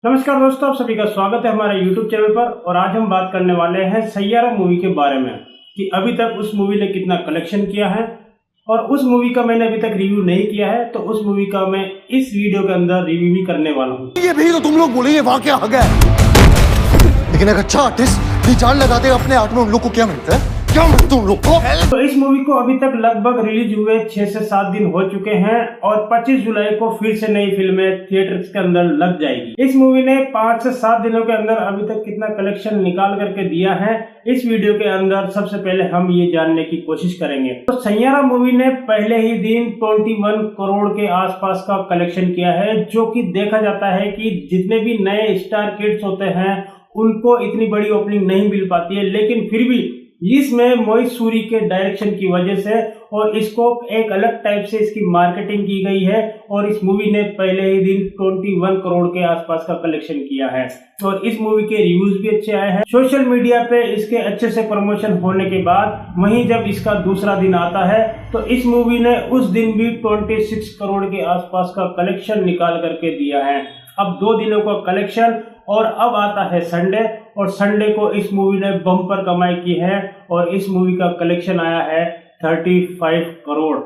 नमस्कार दोस्तों, आप सभी का स्वागत है हमारे YouTube चैनल पर। और आज हम बात करने वाले हैं सैयारा मूवी के बारे में कि अभी तक उस मूवी ने कितना कलेक्शन किया है। और उस मूवी का मैंने अभी तक रिव्यू नहीं किया है, तो उस मूवी का मैं इस वीडियो के अंदर रिव्यू भी करने वाला हूँ। ये भी तो तुम लोग बोले ये वाकया आ गया, लेकिन एक अच्छा आर्टिस्ट ये जान लगाते अपने आर्ट में उन लोग को क्या मिलता है, क्या मिलता है उन लोग को। तो इस मूवी को अभी तक लगभग रिलीज हुए 6 से 7 दिन हो चुके हैं और 25 जुलाई को फिर से नई फिल्में थिएटर्स के अंदर लग जाएगी। इस मूवी ने 5 से 7 दिनों के अंदर अभी तक कितना कलेक्शन निकाल करके दिया है, इस वीडियो के अंदर सबसे पहले हम ये जानने की कोशिश करेंगे। तो सैयारा मूवी ने पहले ही दिन 21 करोड़ के आसपास का कलेक्शन किया है, जो कि देखा जाता है कि जितने भी नए स्टार किड्स होते हैं उनको इतनी बड़ी ओपनिंग नहीं मिल पाती है, लेकिन फिर भी इसमें मोहित सूरी के डायरेक्शन की वजह से और इसको एक अलग टाइप से इसकी मार्केटिंग की गई है और इस मूवी ने पहले ही दिन 21 करोड़ के आसपास का कलेक्शन किया है। और इस मूवी के रिव्यूज भी अच्छे आए हैं सोशल मीडिया पे। इसके अच्छे से प्रमोशन होने के बाद वहीं जब इसका दूसरा दिन आता है तो इस मूवी ने उस दिन भी 26 करोड़ के आसपास का कलेक्शन निकाल करके दिया है। अब 2 दिनों का कलेक्शन और अब आता है संडे, और संडे को इस मूवी ने बम्पर कमाई की है और इस मूवी का कलेक्शन आया है 35 करोड़।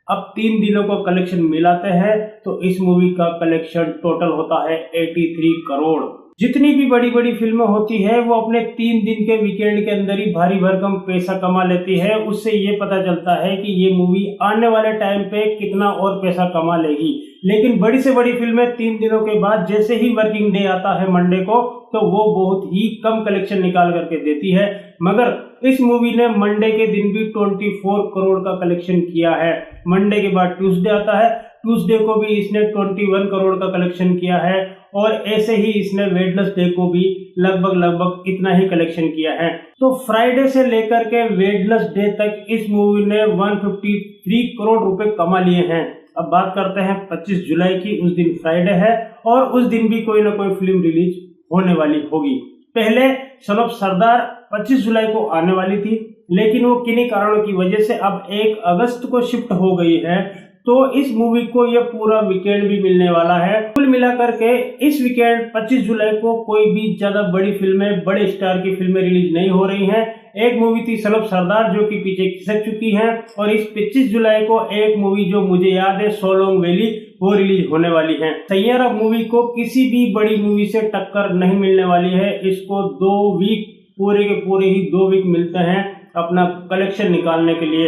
अब 3 दिनों को कलेक्शन मिलाते हैं तो इस मूवी का कलेक्शन टोटल होता है 83 करोड़। जितनी भी बड़ी बड़ी फिल्में होती है वो अपने 3 दिन के वीकेंड के अंदर ही भारी भरकम पैसा कमा लेती है। उससे ये पता चलता है कि ये मूवी आने वाले टाइम पे कितना और पैसा कमा लेगी। लेकिन बड़ी से बड़ी फिल्में 3 दिनों के बाद जैसे ही वर्किंग डे आता है मंडे को, तो वो बहुत ही कम कलेक्शन निकाल करके देती है। मगर इस मूवी ने मंडे के दिन भी 24 करोड़ का कलेक्शन किया है। मंडे के बाद ट्यूसडे आता है, ट्यूसडे को भी इसने 21 करोड़ का कलेक्शन किया है और ऐसे ही इसने वेडनेसडे को भी लगभग इतना ही कलेक्शन किया है। तो फ्राइडे से लेकर के वेडनेसडे तक इस मूवी ने 153 करोड़ रुपए कमा लिए हैं। अब बात करते हैं 25 जुलाई की। उस दिन फ्राइडे है और उस दिन भी कोई ना कोई फिल्म रिलीज होने वाली होगी। पहले सन ऑफ सरदार 25 जुलाई को आने वाली थी, लेकिन वो किन्हीं कारणों की वजह से अब 1 अगस्त को शिफ्ट हो गई है। तो इस मूवी को ये पूरा वीकेंड भी मिलने वाला है। कुल मिलाकर के इस वीकेंड 25 जुलाई को कोई भी ज्यादा बड़ी फिल्में, बड़े स्टार की फिल्में रिलीज नहीं हो रही हैं। एक मूवी थी सन ऑफ सरदार जो कि पीछे खिसक चुकी है, और इस 25 जुलाई को एक मूवी जो मुझे याद है सो लॉन्ग वैली, वो रिलीज होने वाली है। सैयारा मूवी को किसी भी बड़ी मूवी से टक्कर नहीं मिलने वाली है। इसको 2 वीक, पूरे के पूरे ही 2 वीक मिलते हैं अपना कलेक्शन निकालने के लिए।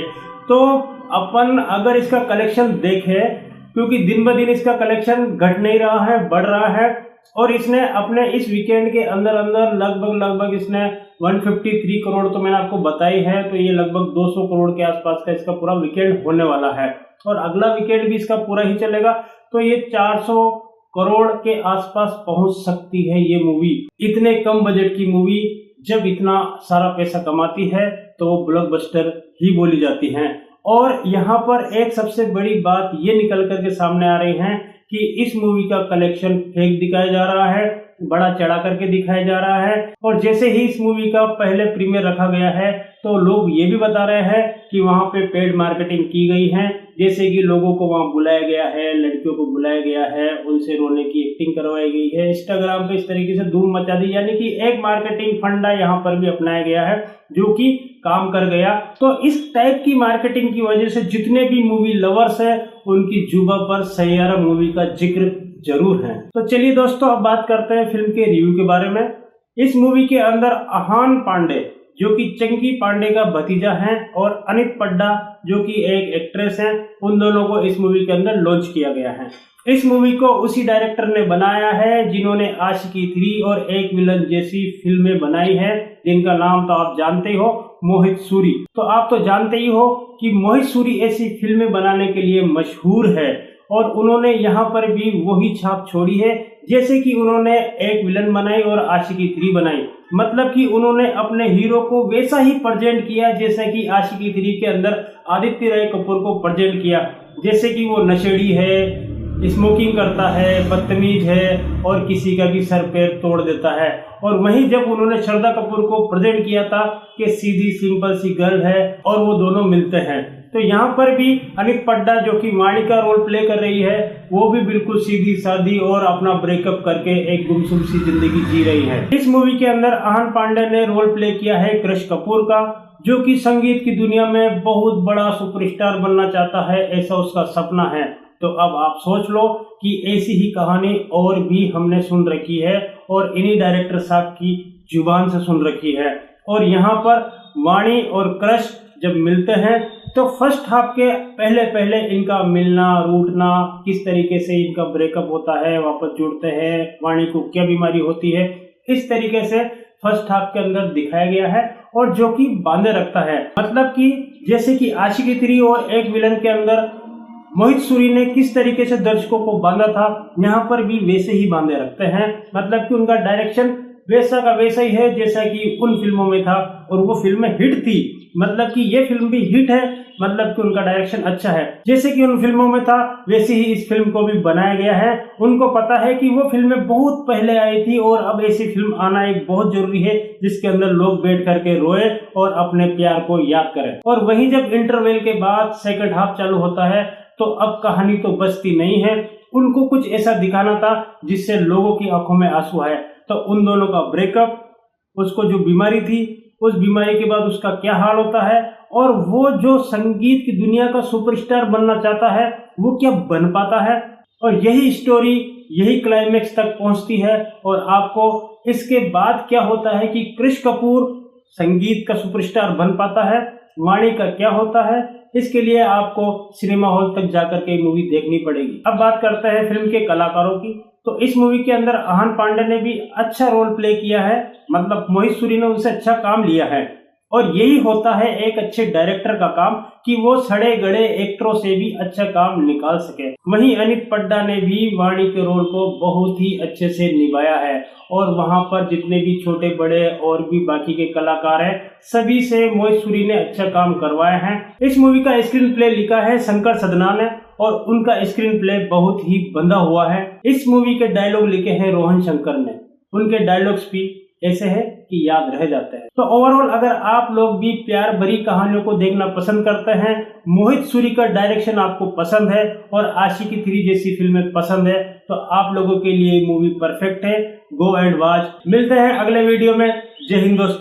तो अपन अगर इसका कलेक्शन देखें, क्योंकि दिन ब दिन इसका कलेक्शन घट नहीं रहा है, बढ़ रहा है, और इसने अपने इस वीकेंड के अंदर अंदर लगभग इसने 153 करोड़ तो मैंने आपको बताई है। तो ये लगभग 200 करोड़ के आसपास का इसका पूरा वीकेंड होने वाला है और अगला वीकेंड भी इसका पूरा ही चलेगा। तो ये 400 करोड़ के आसपास पहुंच सकती है ये मूवी। इतने कम बजट की मूवी जब इतना सारा पैसा कमाती है तो वो ब्लॉकबस्टर ही बोली जाती है। और यहाँ पर एक सबसे बड़ी बात ये निकल करके सामने आ रही है कि इस मूवी का कलेक्शन फेक दिखाया जा रहा है, बड़ा चढ़ा करके दिखाया जा रहा है। और जैसे ही इस मूवी का पहले प्रीमियर रखा गया है तो लोग ये भी बता रहे हैं कि वहां पे पेड मार्केटिंग की गई है, जैसे कि लोगों को वहां बुलाया गया है, लड़कियों को बुलाया गया है, उनसे रोने की एक्टिंग करवाई गई है, इंस्टाग्राम पे इस तरीके से धूम मचा दी। यानी कि एक मार्केटिंग फंडा यहाँ पर भी अपनाया गया है जो कि काम कर गया। तो इस टाइप की मार्केटिंग की वजह से जितने भी मूवी लवर्स है उनकी जुबां पर सैयारा मूवी का जिक्र जरूर है। तो चलिए दोस्तों, अब बात करते हैं फिल्म के रिव्यू के बारे में। इस मूवी के अंदर अहान पांडे जो कि चंकी पांडे का भतीजा है और अनित पड्डा जो कि एक एक्ट्रेस है, उन दोनों को इस मूवी के अंदर लॉन्च किया गया है। इस मूवी को उसी डायरेक्टर ने बनाया है जिन्होंने आशिकी 3 और एक विलन जैसी फिल्में बनाई है, जिनका नाम तो आप जानते ही हो, मोहित सूरी। तो आप तो जानते ही हो कि मोहित सूरी ऐसी फिल्में बनाने के लिए मशहूर है और उन्होंने यहाँ पर भी वही छाप छोड़ी है जैसे कि उन्होंने एक विलन बनाई और आशिकी 3 बनाई। मतलब कि उन्होंने अपने हीरो को वैसा ही प्रेजेंट किया जैसा कि आशिकी 3 के अंदर आदित्य राय कपूर को प्रेजेंट किया, जैसे कि वो नशेड़ी है, स्मोकिंग करता है, बदतमीज है और किसी का भी सर पैर तोड़ देता है। और वहीं जब उन्होंने श्रद्धा कपूर को प्रेजेंट किया था कि सीधी सिंपल सी गर्ल है और वो दोनों मिलते हैं, तो यहाँ पर भी अनित पड्डा जो कि वाणी का रोल प्ले कर रही है, वो भी बिल्कुल सीधी सादी और अपना ब्रेकअप करके एक गुमसुम सी जिंदगी जी रही है। इस मूवी के अंदर आहन पांडे ने रोल प्ले किया है क्रश कपूर का, जो कि संगीत की दुनिया में बहुत बड़ा सुपरस्टार बनना चाहता है, ऐसा उसका सपना है। तो अब आप सोच लो कि ऐसी ही कहानी और भी हमने सुन रखी है और इन्हीं डायरेक्टर साहब की जुबान से सुन रखी है। और यहाँ पर वाणी और क्रश जब मिलते हैं तो फर्स्ट हाफ के पहले पहले इनका मिलना रूठना, किस तरीके से इनका ब्रेकअप होता है, वापस जुड़ते हैं, वाणी को क्या बीमारी होती है, इस तरीके से फर्स्ट हाफ के अंदर दिखाया गया है और जो कि बांधे रखता है। मतलब कि जैसे कि आशिकी 3 और एक विलन के अंदर मोहित सूरी ने किस तरीके से दर्शकों को बांधा था, यहाँ पर भी वैसे ही बांधे रखते हैं। मतलब कि उनका डायरेक्शन वैसा का वैसा ही है जैसा कि उन फिल्मों में था और वो फिल्में हिट थी। मतलब कि ये फिल्म भी हिट है, मतलब कि उनका डायरेक्शन अच्छा है। जैसे कि उन फिल्मों में था वैसे ही इस फिल्म को भी बनाया गया है। उनको पता है कि वो फिल्में बहुत पहले आई थी और अब ऐसी फिल्म आना एक बहुत जरूरी है जिसके अंदर लोग बैठ करके रोए और अपने प्यार को याद करें। और वहीं जब इंटरवल के बाद सेकंड हाफ चालू होता है तो अब कहानी तो बचती नहीं है, उनको कुछ ऐसा दिखाना था जिससे लोगों की आंखों में आंसू आए। तो उन दोनों का ब्रेकअप, उसको जो बीमारी थी उस बीमारी के बाद उसका क्या हाल होता है और वो जो संगीत की दुनिया का सुपरस्टार बनना चाहता है वो क्या बन पाता है। और यही स्टोरी यही क्लाइमेक्स तक पहुंचती है और आपको इसके बाद क्या होता है कि क्रश कपूर संगीत का सुपरस्टार बन पाता है, वाणी का क्या होता है, इसके लिए आपको सिनेमा हॉल तक जाकर के मूवी देखनी पड़ेगी। अब बात करते हैं फिल्म के कलाकारों की। तो इस मूवी के अंदर आहन पांडे ने भी अच्छा रोल प्ले किया है, मतलब मोहित सूरी ने उनसे अच्छा काम लिया है। और यही होता है एक अच्छे डायरेक्टर का काम कि वो सड़े गड़े एक्टरों से भी अच्छा काम निकाल सके। वहीं अनित पड्डा ने भी वाणी के रोल को बहुत ही अच्छे से निभाया है और वहां पर जितने भी छोटे बड़े और भी बाकी के कलाकार हैं सभी से मोहित सूरी ने अच्छा काम करवाया है। इस मूवी का स्क्रीन प्ले लिखा है शंकर सदना ने और उनका स्क्रीन प्ले बहुत ही बंधा हुआ है। इस मूवी के डायलॉग लिखे हैं रोहन शंकर ने, उनके डायलॉग्स भी ऐसे है कि याद रह जाते हैं। तो ओवरऑल अगर आप लोग भी प्यार भरी कहानियों को देखना पसंद करते हैं, मोहित सूरी का डायरेक्शन आपको पसंद है और आशिकी 3 जैसी फिल्में पसंद है, तो आप लोगों के लिए मूवी परफेक्ट है। Go and watch. मिलते हैं अगले वीडियो में। जय हिंद दोस्तों।